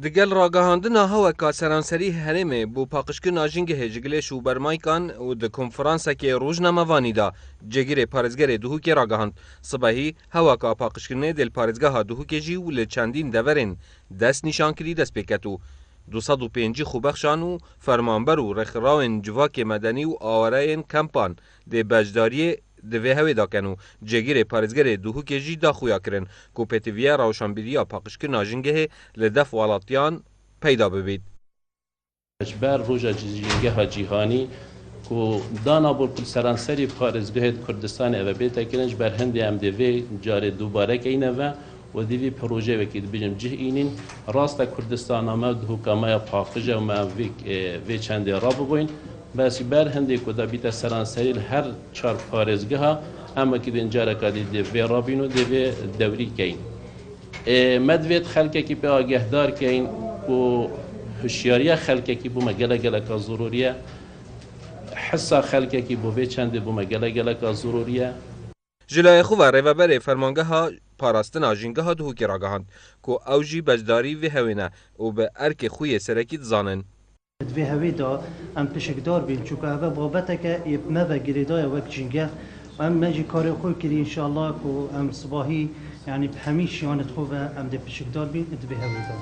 Digel ragahindina heweka seranserî herêmê bû paqijkirina jingehê ji gilê şûbermaykan û di konferansekê Rojnamevanî da cegirê parêzgerê Duhokê ragihand. Sibehî heweka paqijkirinê dêlparêzgeha Duhokê jî li çendîn deverên dest nîşankirî dest pê ket û 205 xwebexşan û fermanber û rexîrawên civakê medenî û awareyên kempan dê beşdariyê di vê hewê dakin û cegirê parêzgerê Duhokê jî daxuya kirin ku pêtiviya rewşanbîriya paqijkirina jingehê li def welatiyan peyda bibît. Ber roja jîngeha cîhanî ku dana bol seranserî parêzgehê Kurdistanê ev bêtekirin ji ber hindê em dê vê carê dûbare keyne ve و دیوی پروژه وکی دبیجم جه اینین راست کردستان ما دهوکا ما پاخجه و ما وی چنده راب بوین بس بر هندی کدا بیت سرانسری هر چهار پارێزگه ها اما که دنجاره کدی دوی رابین و دوی دوری کین مدویت خلقه کی به آگهدار کین و هوشیاری خلقه کی بو مگله گله کا ضروریه حسا خلقه کی بو وی چنده بو مگله گله کا ضروریه جلای خواه ریوبر فرمانگه ها پاراستنا جینگه Duhokê ragihand ku ew jî beşdarî vê hewê ne û bi erkê xwe yê serekî dizanin. Divê hewê da em pişikdar bîn çûka ev babeteke me ve girêdaya wek jîngeh em me jî karê xwe kirî înşallah ku em sibahî yani hemî şiyanet xwe ve em dê pişikdar bîn divê hewê da.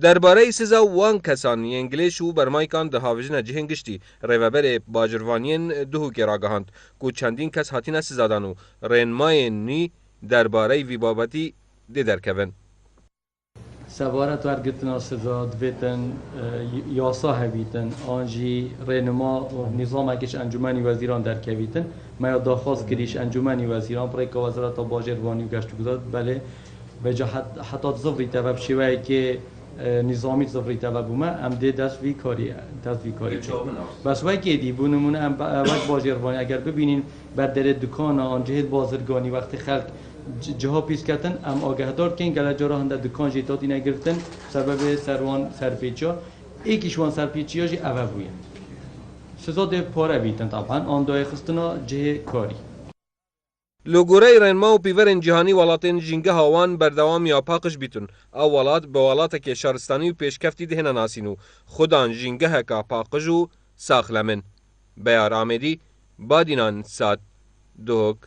Derbareyê siza wan kesan yên gilêş û bermaykan di havijina cihên giştî rêveberê bajirvaniyên Duhokê ragihand ku çendîn kes hatine sizadan û rênmayên nî derbareyê vî babetî dê derkevin. Sevaret wergirtina siza dibêtin yasa hebîtin an jî rênima nîzamekî ji Encûmenî Wezîran derkevîtin me ya daxwaz kirî ji Encûmenî Wezîran pirêka Wezareta Bajêrvanî û Geştûgirî belê veca heta zivrî te ve bi şêweyekê nîzamî zivrî te ve bûme em dê dest vî karî bes wekê dî bû nimûne em wek bajêrvanî eger bibînin ber derê dukana an cihê bazirganî wextê xelk ciha pîsketin em agehdar kên gele cara hinde dukan jî tatîne girtin sebebê serwan serpêçiya êkî ji wan serpêçiya jî ev bûye siza dê pare bîtin taban an dayê xistina cihê karî. Li goreyê rênma û pîverên cîhanî welatên jîngeha wan berdewamiya paqij bîtin. Ew welat bi welatekê şaristanî û pêşkeftî dihêne nasîn û xudan jîngeheka paqij û saxlemin. Beyar Amêdî, Badînan Sat, Duhok.